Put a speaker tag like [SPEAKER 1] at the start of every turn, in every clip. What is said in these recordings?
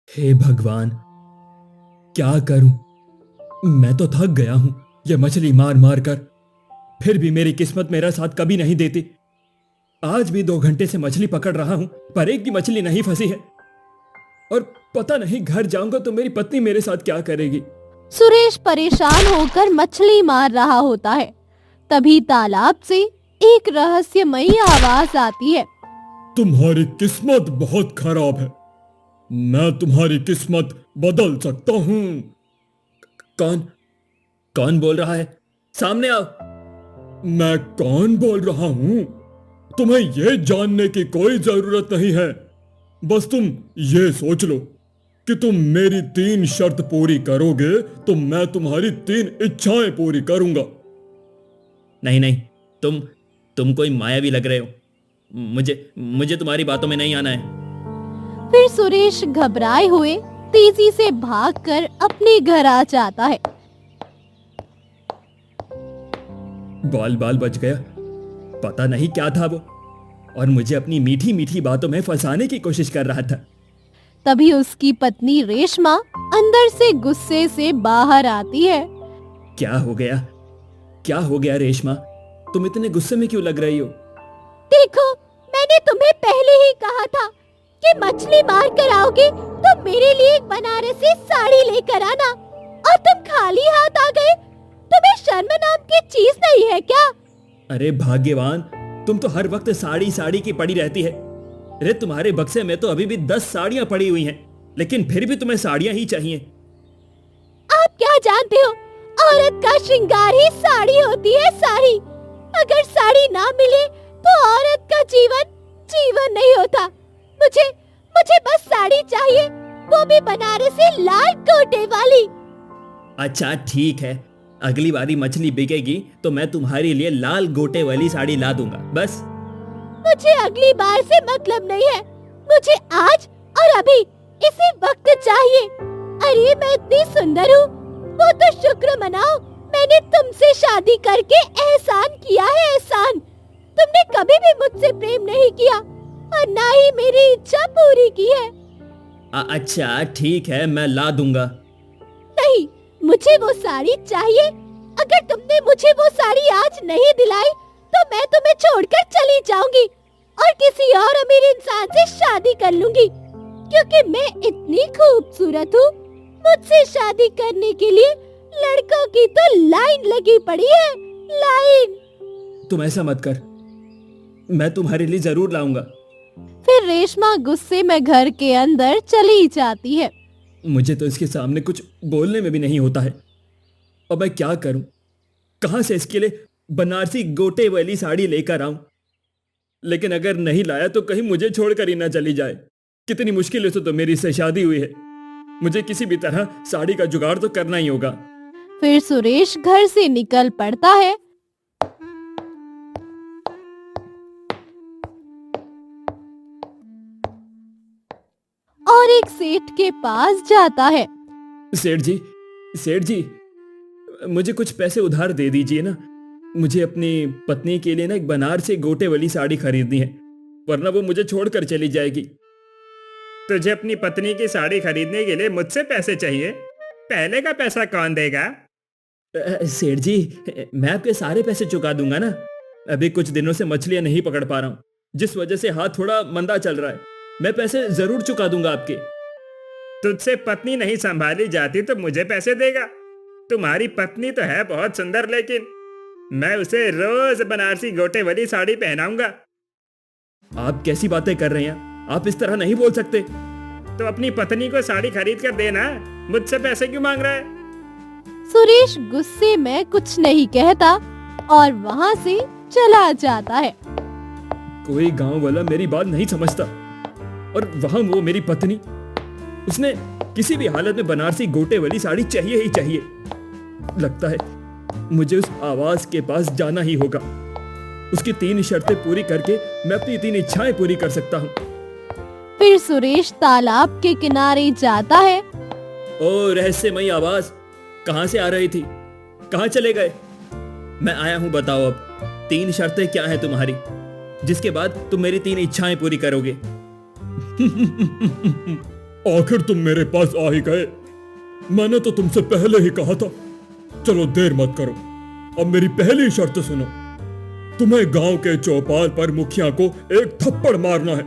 [SPEAKER 1] हे भगवान, क्या करूं? मैं तो थक गया हूं ये मछली मार मार कर। फिर भी मेरी किस्मत मेरा साथ कभी नहीं देती। आज भी 2 घंटे से मछली पकड़ रहा हूं, पर एक भी मछली नहीं फंसी है। और पता नहीं घर जाऊंगा तो मेरी पत्नी मेरे साथ क्या करेगी।
[SPEAKER 2] सुरेश परेशान होकर मछली मार रहा होता है। तभी तालाब से एक रहस्यमयी आवाज आती है।
[SPEAKER 1] तुम्हारी किस्मत बहुत खराब है, मैं तुम्हारी किस्मत बदल सकता हूं। कौन कौन बोल रहा है? सामने आओ। मैं कौन बोल रहा हूं तुम्हें यह जानने की कोई जरूरत नहीं है। बस तुम ये सोच लो कि तुम मेरी 3 शर्त पूरी करोगे तो मैं तुम्हारी 3 इच्छाएं पूरी करूंगा। नहीं नहीं, तुम कोई मायावी लग रहे हो। मुझे मुझे तुम्हारी बातों में नहीं आना है।
[SPEAKER 2] फिर सुरेश घबराए हुए तेजी से भागकर अपने घर आ जाता है।
[SPEAKER 1] बाल बाल बच गया। पता नहीं क्या था वो, और मुझे अपनी मीठी मीठी बातों में फंसाने की कोशिश कर रहा था।
[SPEAKER 2] तभी उसकी पत्नी रेशमा अंदर से गुस्से से बाहर आती है।
[SPEAKER 1] क्या हो गया? क्या हो गया रेशमा? तुम इतने गुस्से में क्यों लग रही हो?
[SPEAKER 2] देखो, मैंने तुम्हें पहले ही कहा था कि मछली मार कर आओगे तो मेरे लिए एक बनारसी साड़ी लेकर आना, और तुम खाली हाथ आ गए। तुम्हें शर्म नाम की चीज नहीं है क्या?
[SPEAKER 1] अरे भाग्यवान, तुम तो हर वक्त साड़ी साड़ी की पड़ी रहती है। अरे तुम्हारे बक्से में तो अभी भी 10 साड़ियां पड़ी हुई हैं, लेकिन फिर भी तुम्हें साड़ियां ही चाहिए।
[SPEAKER 2] आप क्या जानते हो, औरत का श्रृंगार ही साड़ी होती है, साड़ी। अगर साड़ी ना मिले तो औरत का जीवन जीवन नहीं होता। मुझे मुझे बस साड़ी चाहिए, वो भी बनारसी लाल गोटे वाली।
[SPEAKER 1] अच्छा ठीक है, अगली बारी मछली बिकेगी तो मैं तुम्हारे लिए लाल गोटे वाली साड़ी ला दूंगा। बस
[SPEAKER 2] मुझे अगली बार से मतलब नहीं है, मुझे आज और अभी इसी वक्त चाहिए। अरे मैं इतनी सुंदर हूँ, वो तो शुक्र मनाओ, मैंने तुमसे शादी करके एहसान किया है, एहसान। तुमने कभी भी मुझसे प्रेम नहीं किया और ना ही मेरी इच्छा पूरी की है।
[SPEAKER 1] अच्छा ठीक है, मैं ला दूंगा।
[SPEAKER 2] नहीं, मुझे वो साड़ी चाहिए। अगर तुमने मुझे वो साड़ी आज नहीं दिलाई तो मैं तुम्हें छोड़कर चली जाऊंगी और किसी और अमीर इंसान से शादी कर लूंगी, क्योंकि मैं इतनी खूबसूरत हूँ। मुझसे शादी करने के लिए लड़कों की तो लाइन लगी पड़ी है, लाइन।
[SPEAKER 1] तुम ऐसा मत कर, मैं तुम्हारे लिए जरूर लाऊंगा।
[SPEAKER 2] फिर रेशमा गुस्से में घर के अंदर चली जाती है।
[SPEAKER 1] मुझे तो इसके सामने कुछ बोलने में भी नहीं होता है। अब मैं क्या करूं? कहां से इसके लिए बनारसी गोटे वाली साड़ी लेकर आऊं? लेकिन अगर नहीं लाया तो कहीं मुझे छोड़कर ही ना चली जाए। कितनी मुश्किल से तो मेरी इससे शादी हुई है। मुझे किसी भी तरह साड़ी का जुगाड़ तो करना ही होगा।
[SPEAKER 2] फिर सुरेश घर से निकल पड़ता है। और एक सेठ के पास जाता है।
[SPEAKER 1] सेठ जी, सेठ जी, मुझे कुछ पैसे उधार दे दीजिए ना। मुझे अपनी पत्नी के लिए ना एक बनारसी गोटे वाली साड़ी खरीदनी है, वरना वो मुझे छोड़कर चली जाएगी।
[SPEAKER 3] तुझे अपनी पत्नी की साड़ी खरीदने के लिए मुझसे पैसे चाहिए? पहले का पैसा कौन देगा?
[SPEAKER 1] सेठ जी, मैं आपके सारे पैसे चुका दूंगा ना। अभी कुछ दिनों से मछलियां नहीं पकड़ पा रहा हूँ, जिस वजह से हाथ थोड़ा मंदा चल रहा है। मैं पैसे जरूर चुका दूंगा आपके।
[SPEAKER 3] तुझसे पत्नी नहीं संभाली जाती तो मुझे पैसे देगा? तुम्हारी पत्नी तो है बहुत सुंदर, लेकिन मैं उसे रोज बनारसी गोटे वाली साड़ी पहनाऊंगा।
[SPEAKER 1] आप कैसी बातें कर रहे हैं? आप इस तरह नहीं बोल सकते।
[SPEAKER 3] तो अपनी पत्नी को साड़ी खरीद कर देना, मुझसे पैसे क्यों मांग रहा है?
[SPEAKER 2] सुरेश गुस्से में कुछ नहीं कहता और वहाँ से चला जाता है।
[SPEAKER 1] कोई गांव वाला मेरी बात नहीं समझता, और वहां वो मेरी पत्नी, उसने किसी भी हालत में बनारसी गोटे वाली साड़ी चाहिए ही चाहिए। लगता है मुझे उस आवाज के पास जाना ही होगा। उसकी 3 शर्तें पूरी करके मैं अपनी 3 इच्छाएं पूरी कर सकता हूँ।
[SPEAKER 2] फिर सुरेश तालाब के किनारे जाता है।
[SPEAKER 1] ओ रहस्यमयी आवाज कहां से आ रही थी? कहां चले गए? मैं आया हूं, बताओ अब 3 शर्तें क्या हैं तुम्हारी, जिसके बाद तुम मेरी 3 इच्छाएं पूरी करोगे। आखिर तुम मेरे पास आ ही गए। मैंने तो तुमसे पहले ही कहा था। चलो देर मत करो, अब मेरी पहली शर्त सुनो। तुम्हें गांव के चौपाल पर मुखिया को एक थप्पड़ मारना है,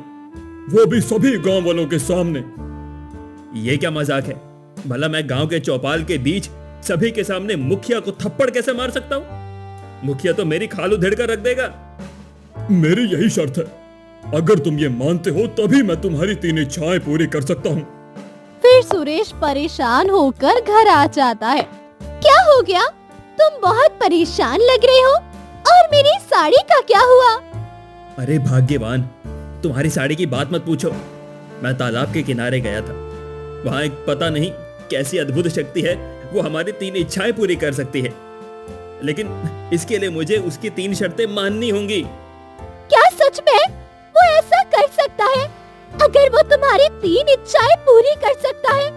[SPEAKER 1] वो भी सभी गांव वालों के सामने।
[SPEAKER 3] ये क्या मजाक है? भला मैं गांव के चौपाल के बीच सभी के सामने मुखिया को थप्पड़ कैसे मार सकता हूँ? मुखिया तो मेरी खाल उधेड़ कर रख देगा।
[SPEAKER 1] मेरी यही शर्त है, अगर तुम ये मानते हो तभी मैं तुम्हारी 3 इच्छाएं पूरी कर सकता हूँ।
[SPEAKER 2] फिर सुरेश परेशान होकर घर आ जाता है। क्या हो गया? तुम बहुत परेशान लग रहे हो। और मेरी साड़ी का क्या हुआ?
[SPEAKER 3] अरे भाग्यवान, तुम्हारी साड़ी की बात मत पूछो। मैं तालाब के किनारे गया था, वहां एक पता नहीं कैसी अद्भुत शक्ति है, वो हमारी 3 इच्छाएं पूरी कर सकती है, लेकिन इसके लिए मुझे उसकी 3 शर्तें माननी होंगी।
[SPEAKER 2] क्या सच में वो ऐसा कर सकता है? अगर वो तुम्हारी 3 इच्छाएं पूरी कर सकता है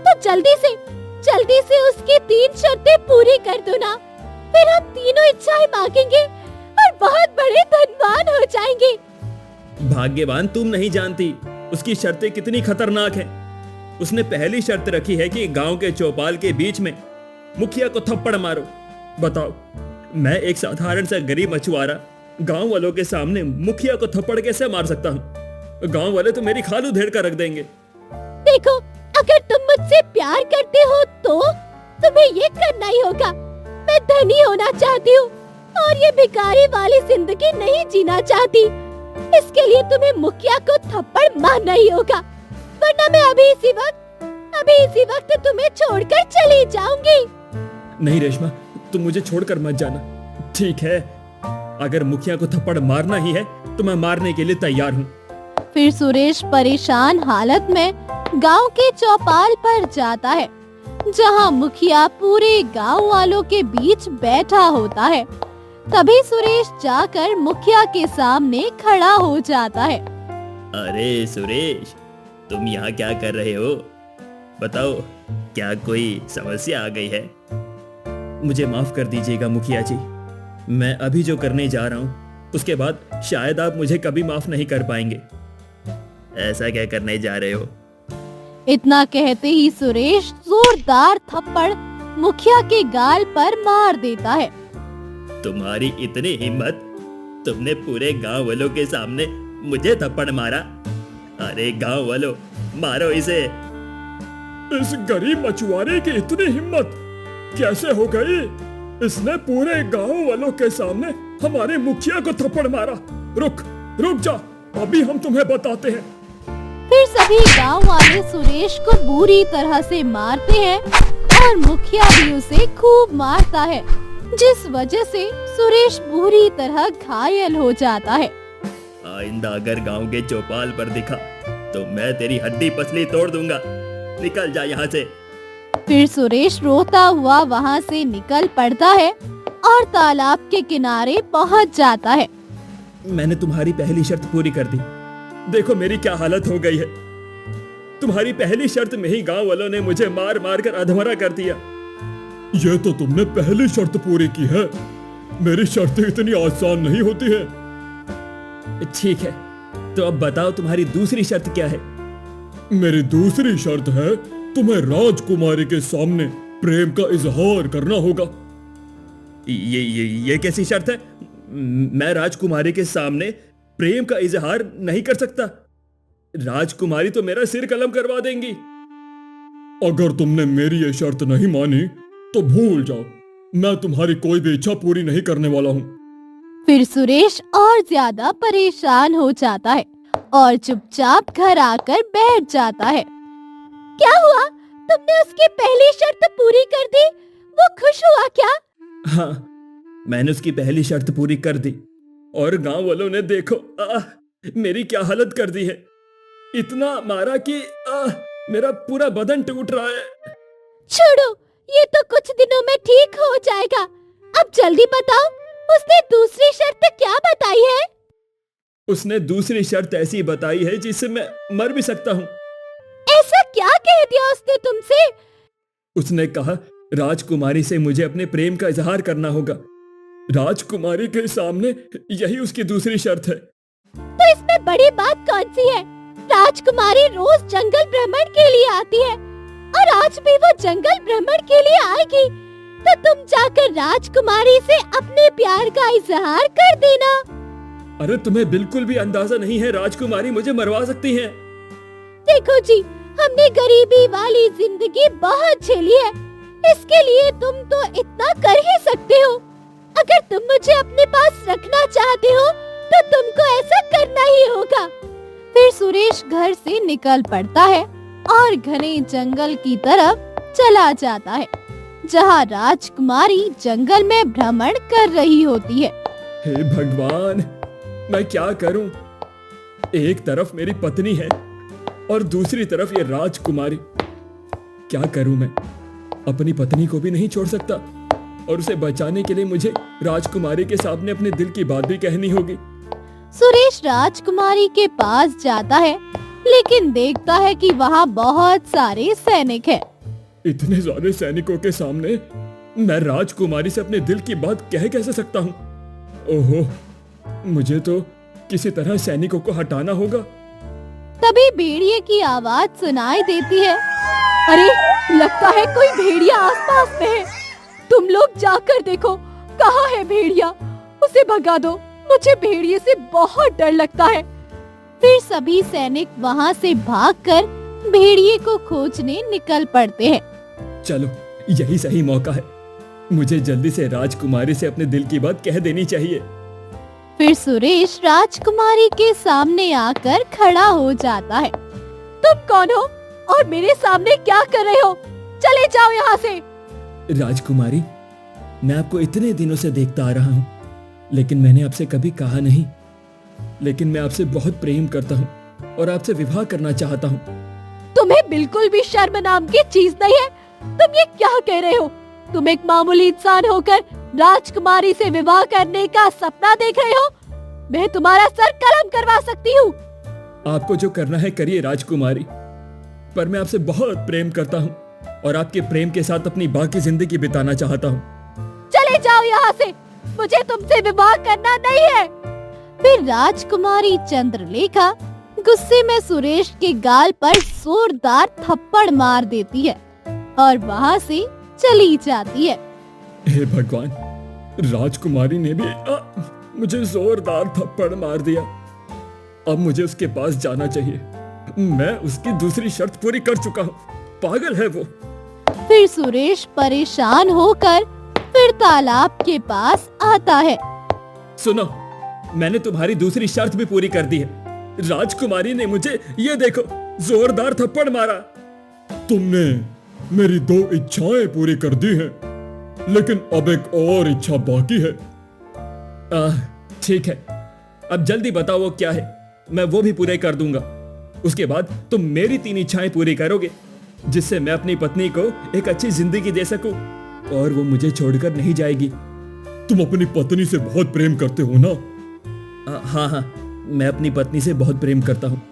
[SPEAKER 2] तो जल्दी से उसकी 3 शर्तें पूरी कर दो ना। फिर हम तीनों इच्छाएं मांगेंगे और बहुत बड़े धनवान हो जाएंगे।
[SPEAKER 3] भाग्यवान, तुम नहीं जानती उसकी शर्तें कितनी खतरनाक हैं। उसने पहली शर्त रखी है कि गांव के चौपाल के बीच में मुखिया को थप्पड़ मारो। बताओ, मैं एक साधारण सा गरीब मछुआरा गांव वालों के सामने मुखिया को थप्पड़ कैसे मार सकता हूँ? गांव वाले तो मेरी खाल उधेड़ कर रख देंगे।
[SPEAKER 2] देखो, अगर तुम मुझसे प्यार करते हो तो तुम्हें ये करना ही होगा। मैं धनी होना चाहती हूँ और ये भिखारी वाली जिंदगी नहीं जीना चाहती। इसके लिए तुम्हें मुखिया को थप्पड़ मारना ही होगा, वरना मैं अभी इसी वक्त तुम्हें छोड़कर चली जाऊंगी।
[SPEAKER 3] नहीं रेशमा, तुम मुझे छोड़कर मत जाना। ठीक है, अगर मुखिया को थप्पड़ मारना ही है तो मैं मारने के लिए तैयार हूँ।
[SPEAKER 2] फिर सुरेश परेशान हालत में गांव के चौपाल पर जाता है, जहां मुखिया पूरे गांव वालों के बीच बैठा होता है। तभी सुरेश जाकर मुखिया के सामने खड़ा हो जाता है।
[SPEAKER 3] अरे सुरेश, तुम यहाँ क्या कर रहे हो? बताओ, क्या कोई समस्या आ गई है? मुझे माफ कर दीजिएगा मुखिया जी, मैं अभी जो करने जा रहा हूँ उसके बाद शायद आप मुझे कभी माफ नहीं कर पाएंगे। ऐसा क्या करने जा रहे हो?
[SPEAKER 2] इतना कहते ही सुरेश जोरदार थप्पड़ मुखिया के गाल पर मार देता है।
[SPEAKER 3] तुम्हारी इतनी हिम्मत, तुमने पूरे गांव वालों के सामने मुझे थप्पड़ मारा? अरे गांव वालों, मारो इसे।
[SPEAKER 1] इस गरीब मछुआरे की इतनी हिम्मत कैसे हो गई? इसने पूरे गांव वालों के सामने हमारे मुखिया को थप्पड़ मारा। रुक जा, अभी हम तुम्हें बताते हैं।
[SPEAKER 2] फिर सभी गांव वाले सुरेश को बुरी तरह से मारते हैं और मुखिया भी उसे खूब मारता है, जिस वजह से सुरेश बुरी तरह घायल हो जाता है।
[SPEAKER 3] आइंदा अगर गांव के चौपाल पर दिखा तो मैं तेरी हड्डी पसली तोड़ दूंगा। निकल जा यहाँ से।
[SPEAKER 2] फिर सुरेश रोता हुआ वहाँ से निकल पड़ता है और तालाब के किनारे पहुँच जाता है।
[SPEAKER 3] मैंने तुम्हारी पहली शर्त पूरी कर दी, देखो मेरी क्या हालत हो गई है। तुम्हारी पहली शर्त में ही गांव वालों ने मुझे मार मार कर अधमरा कर दिया।
[SPEAKER 1] ये तो तुमने पहली शर्त पूरी की है, मेरी शर्तें इतनी आसान नहीं होती है।
[SPEAKER 3] ठीक है, तो अब बताओ तुम्हारी दूसरी शर्त क्या है?
[SPEAKER 1] मेरी दूसरी शर्त है, तुम्हें राजकुमारी के सामने प्रेम का इजहार करना होगा।
[SPEAKER 3] ये कैसी शर्त है? मैं राजकुमारी के सामने प्रेम का इजहार नहीं कर सकता। राजकुमारी तो मेरा सिर कलम करवा देंगी।
[SPEAKER 1] अगर तुमने मेरी ये शर्त नहीं मानी तो भूल जाओ, मैं तुम्हारी कोई भी इच्छा पूरी नहीं करने वाला हूँ।
[SPEAKER 2] फिर सुरेश और ज्यादा परेशान हो जाता है और चुपचाप घर आकर बैठ जाता है। क्या हुआ? तुमने उसकी पहली शर्त पूरी कर दी? वो खुश हुआ क्या?
[SPEAKER 3] हाँ, मैंने उसकी पहली शर्त पूरी कर दी और गांव वालों ने देखो मेरी क्या हालत कर दी है। इतना मारा कि मेरा पूरा बदन टूट रहा है।
[SPEAKER 2] छोड़ो, ये तो कुछ दिनों में ठीक हो जाएगा। अब जल्दी बताओ, उसने दूसरी शर्त क्या बताई है?
[SPEAKER 3] उसने दूसरी शर्त ऐसी बताई है जिससे मैं मर भी सकता हूँ।
[SPEAKER 2] ऐसा क्या कह दिया उसने तुमसे?
[SPEAKER 3] उसने कहा राजकुमारी से मुझे अपने प्रेम का इजहार करना होगा। राजकुमारी के सामने यही उसकी दूसरी शर्त है।
[SPEAKER 2] तो इसमें बड़ी बात कौन सी है? राजकुमारी रोज जंगल भ्रमण के लिए आती है और आज भी वो जंगल भ्रमण के लिए आएगी, तो तुम जाकर राजकुमारी से अपने प्यार का इजहार कर देना।
[SPEAKER 3] अरे तुम्हें बिल्कुल भी अंदाजा नहीं है, राजकुमारी मुझे मरवा सकती हैं।
[SPEAKER 2] देखो जी, हमने गरीबी वाली जिंदगी बहुत झेली है, इसके लिए तुम तो इतना कर ही सकते हो। अगर तुम मुझे अपने पास रखना चाहते हो तो तुमको ऐसा करना ही होगा। फिर सुरेश घर से निकल पड़ता है और घने जंगल की तरफ चला जाता है, जहाँ राजकुमारी जंगल में भ्रमण कर रही होती है।
[SPEAKER 3] हे भगवान, मैं क्या करूं? एक तरफ मेरी पत्नी है और दूसरी तरफ ये राजकुमारी। क्या करूं मैं? अपनी पत्नी को भी नहीं छोड़ सकता और उसे बचाने के लिए मुझे राजकुमारी के सामने अपने दिल की बात भी कहनी होगी।
[SPEAKER 2] सुरेश राजकुमारी के पास जाता है, लेकिन देखता है कि वहाँ बहुत सारे सैनिक हैं।
[SPEAKER 3] इतने सारे सैनिकों के सामने मैं राजकुमारी से अपने दिल की बात कह कैसे सकता हूँ? ओहो, मुझे तो किसी तरह सैनिकों को हटाना होगा।
[SPEAKER 2] तभी भेड़िए की आवाज सुनाई देती है। अरे, लगता है कोई भेड़िया आसपास में है। तुम लोग जाकर देखो, कहाँ है भेड़िया? उसे भगा दो, मुझे भेड़िए से बहुत डर लगता है। फिर सभी सैनिक वहाँ से भागकर भेड़िए को खोजने निकल पड़ते हैं।
[SPEAKER 3] चलो, यही सही मौका है। मुझे जल्दी से राजकुमारी से अपने दिल की बात कह देनी चाहिए।
[SPEAKER 2] फिर सुरेश राजकुमारी के सामने आकर खड़ा हो जाता है। तुम कौन हो और मेरे सामने क्या कर रहे हो? चले जाओ यहाँ से।
[SPEAKER 3] राजकुमारी, मैं आपको इतने दिनों से देखता आ रहा हूँ, लेकिन मैंने आपसे कभी कहा नहीं, लेकिन मैं आपसे बहुत प्रेम करता हूँ और आपसे विवाह करना चाहता हूँ।
[SPEAKER 2] तुम्हें बिल्कुल भी शर्म नाम की चीज नहीं है। तुम ये क्या कह रहे हो? तुम एक मामूली इंसान होकर राजकुमारी से विवाह करने का सपना देख रहे हो? मैं तुम्हारा सर कलम करवा सकती हूँ।
[SPEAKER 3] आपको जो करना है करिए राजकुमारी, पर मैं आपसे बहुत प्रेम करता हूँ और आपके प्रेम के साथ अपनी बाकी जिंदगी बिताना चाहता हूँ।
[SPEAKER 2] चले जाओ यहाँ से, मुझे तुमसे विवाह करना नहीं है। फिर राजकुमारी चंद्रलेखा गुस्से में सुरेश के गाल पर जोरदार थप्पड़ मार देती है और वहाँ से चली जाती है।
[SPEAKER 3] हे भगवान, राजकुमारी ने भी मुझे जोरदार थप्पड़ मार दिया। अब मुझे उसके पास जाना चाहिए। मैं उसकी दूसरी शर्त पूरी कर चुका हूँ। पागल है वो।
[SPEAKER 2] फिर सुरेश परेशान होकर फिर तालाब के पास आता है।
[SPEAKER 3] सुनो, मैंने तुम्हारी दूसरी शर्त भी पूरी कर दी है। राजकुमारी ने मुझे ये देखो जोरदार थप्पड़ मारा।
[SPEAKER 1] तुमने मेरी 2 इच्छाएं पूरी कर दी हैं, लेकिन अब एक और इच्छा बाकी है।
[SPEAKER 3] ठीक है, अब जल्दी बताओ वो क्या है, मैं वो भी पूरे कर दूंगा। उसके बाद तुम मेरी 3 इच्छाएं पूरी करोगे, जिससे मैं अपनी पत्नी को एक अच्छी जिंदगी दे सकूं और वो मुझे छोड़कर नहीं जाएगी।
[SPEAKER 1] तुम अपनी पत्नी से बहुत प्रेम करते हो ना?
[SPEAKER 3] हाँ हाँ, मैं अपनी पत्नी से बहुत प्रेम करता हूँ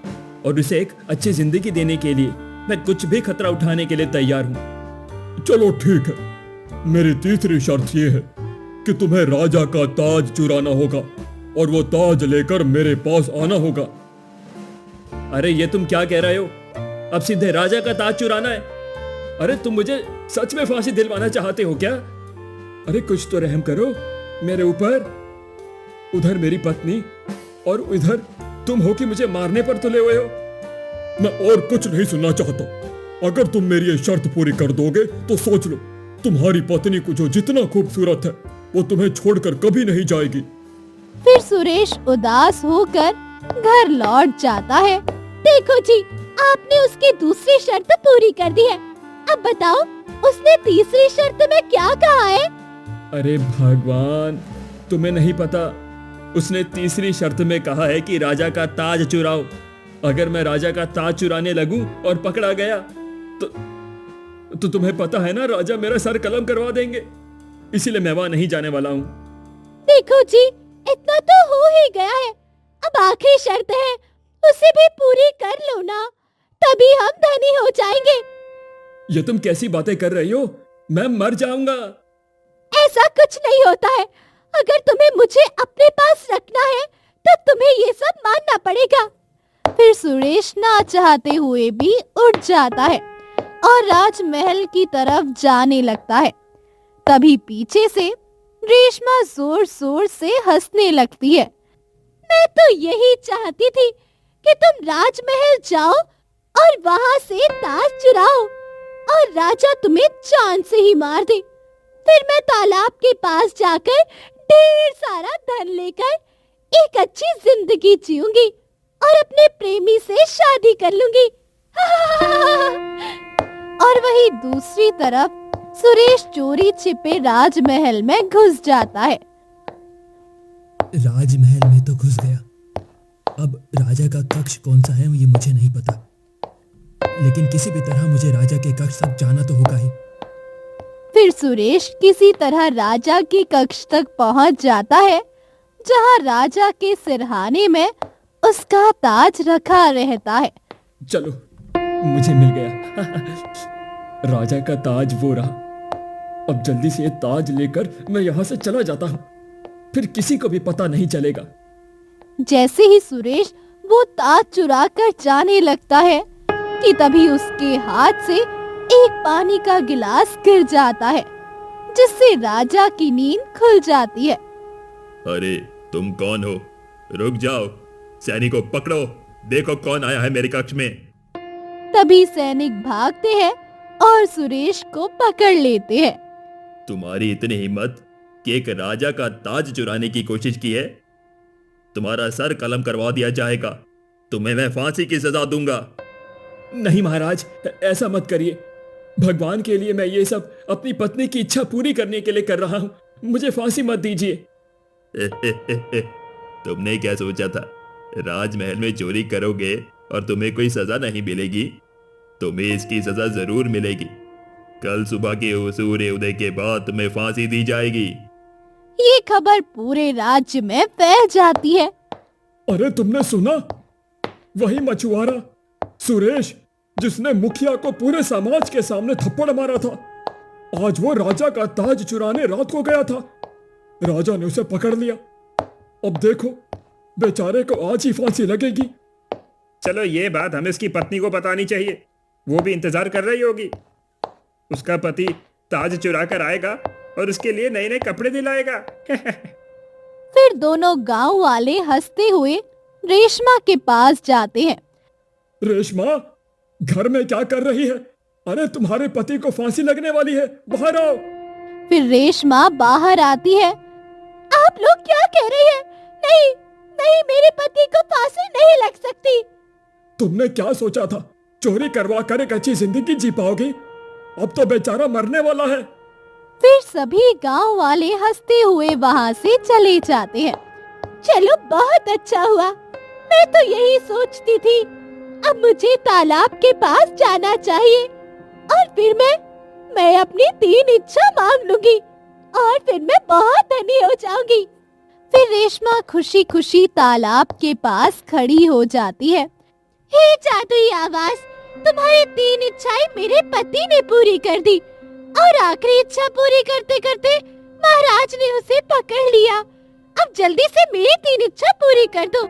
[SPEAKER 3] और उसे एक अच्छी जिंदगी देने के लिए मैं कुछ भी खतरा उठाने के लिए तैयार हूँ।
[SPEAKER 1] चलो ठीक है, मेरी तीसरी शर्त ये है कि तुम्हें राजा का ताज चुराना होगा और वो ताज लेकर मेरे पास आना होगा।
[SPEAKER 3] अरे ये तुम क्या कह रहे हो? अब सीधे राजा का ताज चुराना है? अरे तुम मुझे सच में फांसी दिलवाना चाहते हो क्या? अरे कुछ तो रहम करो मेरे ऊपर। उधर मेरी पत्नी और इधर तुम हो कि मुझे मारने पर तुले हुए हो।
[SPEAKER 1] मैं और कुछ नहीं सुनना चाहता। अगर तुम मेरी ये शर्त पूरी कर दोगे तो सोच लो, तुम्हारी पत्नी को जो जितना खूबसूरत है वो तुम्हें छोड़कर कभी नहीं जाएगी।
[SPEAKER 2] फिर सुरेश उदास होकर घर लौट जाता है। देखो जी, आपने उसकी दूसरी शर्त पूरी कर दी है। अब बताओ, उसने तीसरी शर्त में क्या कहा है?
[SPEAKER 3] अरे भगवान, तुम्हें नहीं पता? उसने तीसरी शर्त में कहा है कि राजा का ताज चुराओ। अगर मैं राजा का ताज चुराने लगूं और पकड़ा गया तो तुम्हें पता है ना, राजा मेरा सर कलम करवा देंगे। इसीलिए मैं वहां नहीं जाने वाला हूँ।
[SPEAKER 2] देखो जी, इतना तो हो ही गया है। अब आखिरी शर्त है, उसे भी पूरी कर लो ना, तभी हम धनी हो जाएंगे।
[SPEAKER 3] ये तुम कैसी बातें कर रही हो? मैं मर जाऊंगा।
[SPEAKER 2] ऐसा कुछ नहीं होता है। अगर तुम्हें मुझे अपने पास रखना है तो तुम्हें ये सब मानना पड़ेगा। फिर सुरेश ना चाहते हुए भी उठ जाता है और राजमहल की तरफ जाने लगता है। तभी पीछे से रेशमा जोर जोर से हंसने लगती है। मैं तो यही चाहती थी कि तुम राजमहल जाओ और वहां से ताज चुराओ और राजा तुम्हें जान से ही मार दे। फिर मैं तालाब के पास जाकर ढेर सारा धन लेकर एक अच्छी जिंदगी जीऊंगी और अपने प्रेमी से शादी कर लूंगी। और वही दूसरी तरफ सुरेश चोरी छिपे राजमहल में घुस जाता है।
[SPEAKER 1] राजमहल में तो घुस गया। अब राजा का कक्ष कौन सा है ये मुझे नहीं पता, लेकिन किसी भी तरह मुझे राजा के कक्ष तक जाना तो होगा ही।
[SPEAKER 2] फिर सुरेश किसी तरह राजा के कक्ष तक पहुंच जाता है, जहां राजा के सिरहाने में उसका ताज रखा रहता है।
[SPEAKER 1] चलो, मुझे मिल गया। राजा का ताज वो रहा। अब जल्दी से ये ताज लेकर मैं यहाँ से चला जाता हूँ, फिर किसी को भी पता नहीं चलेगा।
[SPEAKER 2] जैसे ही सुरेश वो ताज चुरा कर जाने लगता है कि तभी उसके हाथ से एक पानी का गिलास गिर जाता है, जिससे राजा की नींद खुल जाती है।
[SPEAKER 3] अरे तुम कौन हो? रुक जाओ, सैनिकों पकड़ो, देखो कौन आया है मेरे कक्ष में।
[SPEAKER 2] तभी सैनिक भागते हैं और सुरेश को पकड़ लेते हैं।
[SPEAKER 3] तुम्हारी इतनी हिम्मत कि एक राजा का ताज चुराने की कोशिश की है? तुम्हारा सर कलम करवा दिया जाएगा, तुम्हें मैं फांसी की सजा दूंगा।
[SPEAKER 1] नहीं महाराज, ऐसा मत करिए। भगवान के लिए मैं ये सब अपनी पत्नी की इच्छा पूरी करने के लिए कर रहा हूँ, मुझे फांसी मत दीजिए।
[SPEAKER 3] तुमने क्या सोचा था? राजमहल में चोरी करोगे और तुम्हें कोई सजा नहीं मिलेगी? तुम्हें इसकी सजा जरूर मिलेगी। कल सुबह के सूर्य उदय के बाद तुम्हें फांसी दी जाएगी।
[SPEAKER 2] ये खबर पूरे राज्य में फैल जाती है।
[SPEAKER 1] अरे तुमने सुना? वही मछुआरा सुरेश, जिसने मुखिया को पूरे समाज के सामने थप्पड़ मारा था, आज वो राजा का ताज चुराने रात को गया था। राजा ने उसे पकड़ लिया। अब देखो, बेचारे को आज ही फांसी लगेगी।
[SPEAKER 3] चलो, ये बात हमें उसकी पत्नी को बतानी चाहिए, वो भी इंतजार कर रही होगी। उसका पति ताज चुरा कर आएगा और उसके लिए नए नए कपड़े दिलाएगा।
[SPEAKER 2] फिर दोनों गांव वाले हंसते हुए रेशमा के पास जाते हैं।
[SPEAKER 1] रेशमा, घर में क्या कर रही है? अरे तुम्हारे पति को फांसी लगने वाली है, बाहर आओ।
[SPEAKER 2] फिर रेशमा बाहर आती है। आप लोग क्या कह रहे हैं? नहीं नहीं, मेरे पति को फांसी नहीं लग सकती।
[SPEAKER 1] तुमने क्या सोचा था? चोरी करवा कर एक अच्छी जिंदगी जी पाओगी? अब तो बेचारा मरने वाला है।
[SPEAKER 2] फिर सभी गांव वाले हंसते हुए वहां से चले जाते हैं। चलो, बहुत अच्छा हुआ। मैं तो यही सोचती थी, अब मुझे तालाब के पास जाना चाहिए और फिर मैं अपनी 3 इच्छा मांग लूंगी और फिर मैं बहुत धनी हो जाऊंगी। फिर रेशमा खुशी खुशी तालाब के पास खड़ी हो जाती है। हे जादुई आवाज, तुम्हारी 3 इच्छाएं मेरे पति ने पूरी कर दी और आखिरी इच्छा पूरी करते करते महाराज ने उसे पकड़ लिया। अब जल्दी से मेरी 3 इच्छा पूरी कर दो,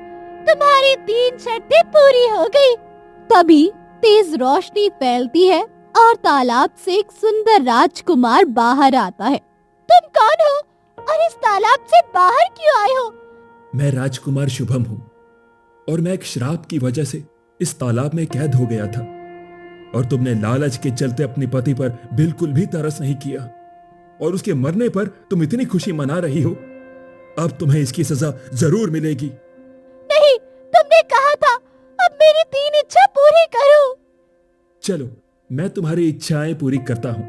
[SPEAKER 2] तुम्हारी 3 शर्तें पूरी हो गई। तभी तेज रोशनी फैलती है और तालाब से एक सुंदर राजकुमार बाहर आता है। तुम कौन हो और इस तालाब से बाहर क्यों आए हो?
[SPEAKER 1] मैं राजकुमार शुभम हूँ और मैं एक श्राप की वजह से इस तालाब में कैद हो गया था, और तुमने लालच के चलते अपने पति पर बिल्कुल भी तरस नहीं किया और उसके मरने पर तुम इतनी खुशी मना रही हो। अब तुम्हें इसकी सजा जरूर मिलेगी।
[SPEAKER 2] नहीं, तुमने कहा था अब मेरी 3 इच्छा पूरी करो।
[SPEAKER 1] चलो, मैं तुम्हारी इच्छाएं पूरी करता हूँ।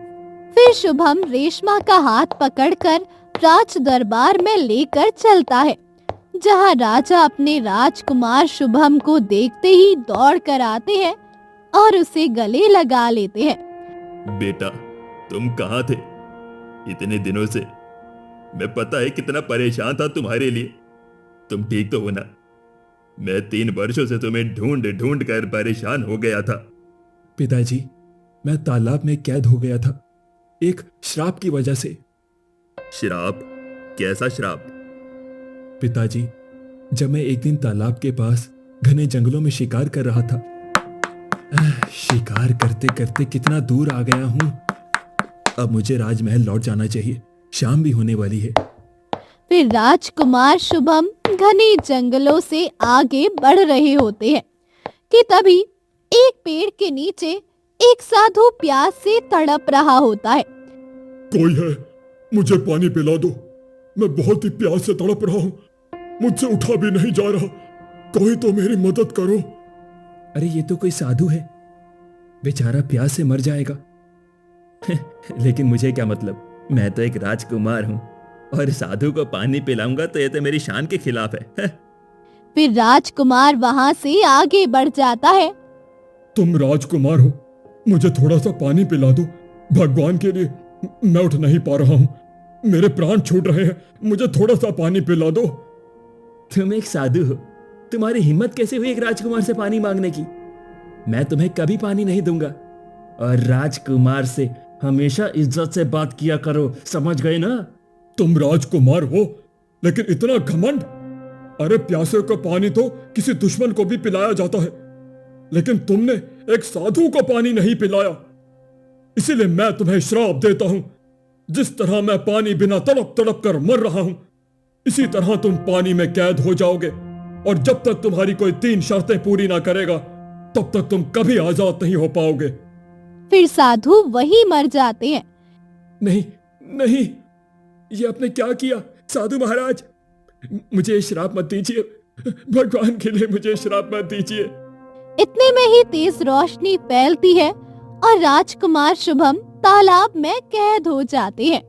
[SPEAKER 2] फिर शुभम रेशमा का हाथ पकड़कर राज दरबार में लेकर चलता है, जहां राजा अपने राजकुमार शुभम को देखते ही दौड़ कर आते हैं और उसे गले लगा लेते हैं।
[SPEAKER 3] बेटा, तुम कहाँ थे इतने दिनों से? मैं पता है कितना परेशान था तुम्हारे लिए। तुम ठीक तो हो ना? मैं 3 वर्षों से तुम्हें ढूंढ ढूंढ कर परेशान हो गया था।
[SPEAKER 1] पिताजी, मैं तालाब में कैद हो गया था एक श्राप की वजह से।
[SPEAKER 3] श्राप? कैसा श्राप?
[SPEAKER 1] पिताजी, जब मैं एक दिन तालाब के पास घने जंगलों में शिकार कर रहा था। शिकार करते करते कितना दूर आ गया हूं। अब मुझे राजमहल लौट जाना चाहिए, शाम भी होने वाली है।
[SPEAKER 2] फिर राजकुमार शुभम घने जंगलों से आगे बढ़ रहे होते हैं कि तभी एक पेड़ के नीचे एक साधु प्यास से तड़प रहा होता है।
[SPEAKER 1] कोई है, मुझे पानी पिला दो, मैं बहुत ही प्यास से तड़प रहा हूं, मुझसे उठा भी नहीं जा रहा, कोई तो मेरी मदद करो। अरे ये तो कोई साधु है, बेचारा प्यास से मर जाएगा।
[SPEAKER 3] लेकिन मुझे क्या मतलब, मैं तो एक राजकुमार हूं और साधु को पानी पिलाऊंगा तो ये तो मेरी शान के खिलाफ है।
[SPEAKER 2] फिर राजकुमार वहां से आगे बढ़ जाता है।
[SPEAKER 1] तुम राजकुमार हो, मुझे थोड़ा सा पानी पिला दो, भगवान के लिए, मैं उठ नहीं पा रहा हूं, मेरे प्राण छूट रहे हैं, मुझे थोड़ा सा पानी पिला दो।
[SPEAKER 3] तुम एक साधु हो, तुम्हारी हिम्मत कैसे हुई एक राजकुमार से पानी मांगने की? मैं तुम्हें कभी पानी नहीं दूंगा, और राजकुमार से हमेशा इज्जत से बात किया करो, समझ गए ना?
[SPEAKER 1] तुम राजकुमार हो लेकिन इतना घमंड। अरे प्यासे को पानी तो किसी दुश्मन को भी पिलाया जाता है, लेकिन तुमने एक साधु को पानी नहीं पिलाया, इसीलिए मैं तुम्हें श्राप देता हूं। जिस तरह मैं पानी बिना तड़प तड़प कर मर रहा हूं, इसी तरह तुम पानी में कैद हो जाओगे, और जब तक तुम्हारी कोई 3 शर्तें पूरी ना करेगा तब तक तुम कभी आजाद नहीं हो पाओगे।
[SPEAKER 2] फिर साधु वही मर जाते हैं।
[SPEAKER 1] नहीं नहीं, ये आपने क्या किया साधु महाराज, मुझे श्राप मत दीजिए, भगवान के लिए मुझे श्राप मत दीजिए।
[SPEAKER 2] इतने में ही तेज रोशनी फैलती है और राजकुमार शुभम तालाब में कैद हो जाते हैं।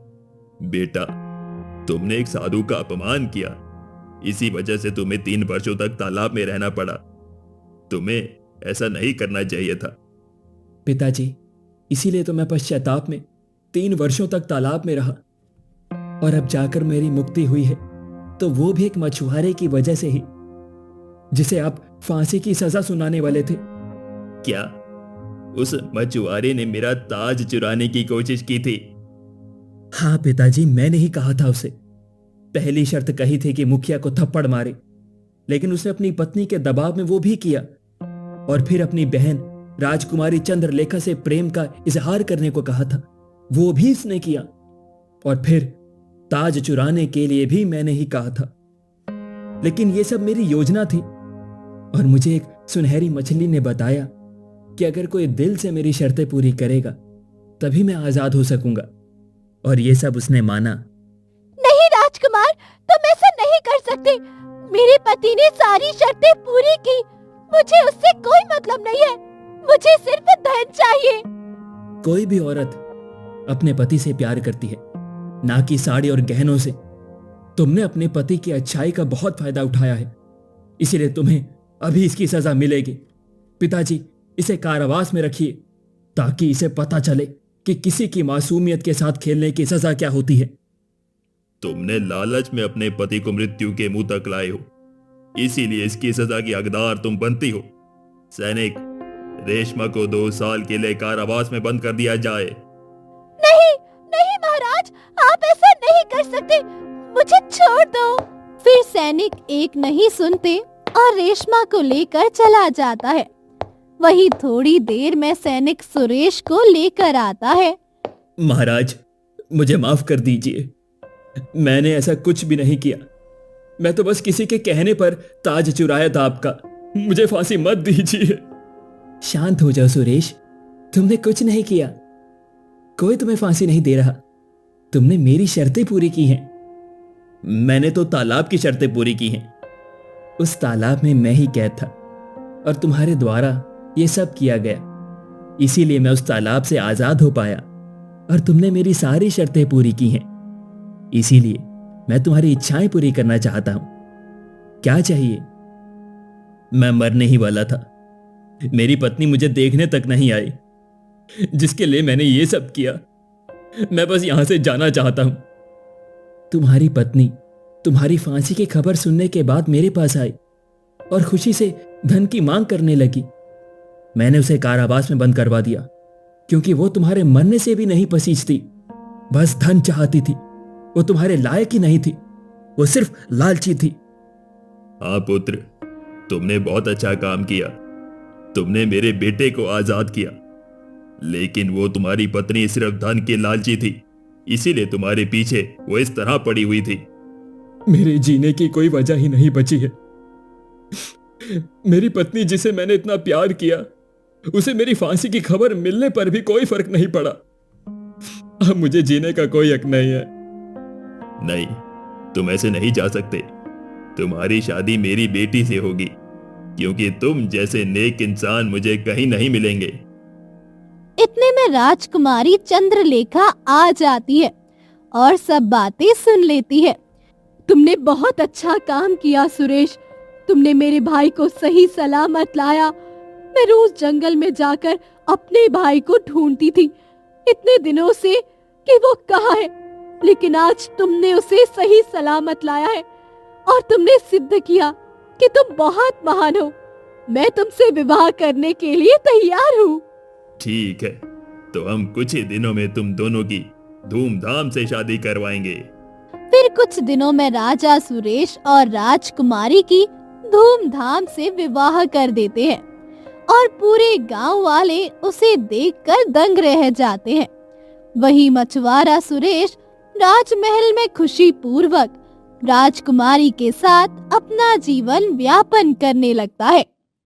[SPEAKER 3] बेटा, तुमने एक साधु का अपमान किया, इसी वजह से तुम्हें 3 वर्षों तक तालाब में रहना पड़ा। तुम्हें ऐसा नहीं करना चाहिए था।
[SPEAKER 1] पिताजी, इसीलिए तो मैं पश्चाताप में 3 वर्षों तक तालाब में रहा, और अब जाकर मेरी मुक्ति हुई है तो वो भी एक मछुआरे की वजह से ही, जिसे आप फांसी की सजा सुनाने वाले थे।
[SPEAKER 3] क्या उस मछुआरे ने मेरा ताज चुराने की कोशिश की थी?
[SPEAKER 1] हाँ पिताजी, मैंने ही कहा था उसे। पहली शर्त कही थी कि मुखिया को थप्पड़ मारे, लेकिन उसने अपनी पत्नी के दबाव में वो भी किया, और फिर अपनी बहन राजकुमारी चंद्रलेखा से प्रेम का इजहार करने को कहा था, वो भी इसने किया, और फिर ताज चुराने के लिए भी मैंने ही कहा था। लेकिन ये सब मेरी योजना थी, और मुझे एक सुनहरी मछली ने बताया कि अगर कोई दिल से मेरी शर्तें पूरी करेगा तभी मैं आजाद हो सकूंगा, और ये सब उसने माना।
[SPEAKER 2] नहीं राजकुमार, तुम ऐसा नहीं कर सकते, मेरे पति ने सारी शर्तें पूरी की, मुझे उससे कोई मतलब नहीं है, मुझे सिर्फ धन चाहिए।
[SPEAKER 1] कोई भी औरत अपने पति से प्यार करती है, ना कि साड़ी और गहनों से। तुमने अपने पति की अच्छाई का बहुत फायदा उठाया है, इसीलिए तुम्हें अभी इसकी सजा मिलेगी। पिताजी, इसे कारावास में रखिए ताकि इसे पता चले कि किसी की मासूमियत के साथ खेलने की सजा क्या होती है।
[SPEAKER 3] तुमने लालच में अपने पति को मृत्यु के मुंह तक लाए हो, इसीलिए इसकी सजा की हकदार तुम बनती हो। सैनिक, रेशमा को 2 साल के लिए कारावास में बंद कर दिया जाए।
[SPEAKER 2] नहीं नहीं महाराज, आप ऐसा नहीं कर सकते, मुझे छोड़ दो। फिर सैनिक एक नहीं सुनते और रेशमा को लेकर चला जाता है। वही थोड़ी देर में सैनिक सुरेश को लेकर आता है।
[SPEAKER 1] महाराज, मुझे माफ कर दीजिए, मैंने ऐसा कुछ भी नहीं किया, मैं तो बस किसी के कहने पर ताज चुराया था आपका, मुझे फांसी मत दीजिए। शांत हो जाओ सुरेश, तुमने कुछ नहीं किया, कोई तुम्हें फांसी नहीं दे रहा, तुमने मेरी शर्तें पूरी की हैं। मैंने तो तालाब की शर्तें पूरी की हैं, उस तालाब में मैं ही कैद था और तुम्हारे द्वारा ये सब किया गया, इसीलिए मैं उस तालाब से आजाद हो पाया, और तुमने मेरी सारी शर्तें पूरी की हैं, इसीलिए मैं तुम्हारी इच्छाएं पूरी करना चाहता हूं। क्या चाहिए? मैं मरने ही वाला था, मेरी पत्नी मुझे देखने तक नहीं आई, जिसके लिए मैंने ये सब किया। मैं बस यहां से जाना चाहता हूं। तुम्हारी पत्नी तुम्हारी फांसी की खबर सुनने के बाद मेरे पास आई और खुशी से धन की मांग करने लगी। मैंने उसे कारावास में बंद करवा दिया, क्योंकि वो तुम्हारे मरने से भी नहीं पसीजती, बस धन चाहती थी। वो तुम्हारे लायक ही नहीं थी, वो सिर्फ लालची थी।
[SPEAKER 3] हाँ पुत्र, तुमने बहुत अच्छा काम किया। तुमने मेरे बेटे को आजाद किया, लेकिन वो तुम्हारी पत्नी सिर्फ धन की लालची थी, इसीलिए तुम्हारे पीछे वो इस तरह पड़ी हुई थी।
[SPEAKER 1] मेरे जीने की कोई वजह ही नहीं बची है। मेरी पत्नी जिसे मैंने इतना प्यार किया, उसे मेरी फांसी की खबर मिलने पर भी कोई फर्क नहीं पड़ा। अब मुझे जीने का कोई हक नहीं है।
[SPEAKER 3] नहीं, तुम ऐसे नहीं जा सकते। तुम्हारी शादी मेरी बेटी से होगी, क्योंकि तुम जैसे नेक इंसान मुझे कहीं नहीं मिलेंगे।
[SPEAKER 2] इतने में राजकुमारी चंद्रलेखा आ जाती है और सब बातें सुन लेती है। तुमने बहुत अच्छा काम किया सुरेश, तुमने मेरे भाई को सही सलामत लाया। मैं रोज जंगल में जाकर अपने भाई को ढूंढती थी इतने दिनों से कि वो कहाँ है, लेकिन आज तुमने उसे सही सलामत लाया है और तुमने सिद्ध किया कि तुम बहुत महान हो। मैं तुमसे विवाह करने के लिए तैयार हूँ।
[SPEAKER 3] ठीक है, तो हम कुछ ही दिनों में तुम दोनों की धूमधाम से शादी करवाएंगे।
[SPEAKER 2] फिर कुछ दिनों में राजा सुरेश और राजकुमारी की धूमधाम से विवाह कर देते हैं और पूरे गांव वाले उसे देखकर दंग रह जाते हैं। वही मछुआरा सुरेश राजमहल में खुशी पूर्वक राजकुमारी के साथ अपना जीवन व्यापन करने लगता है।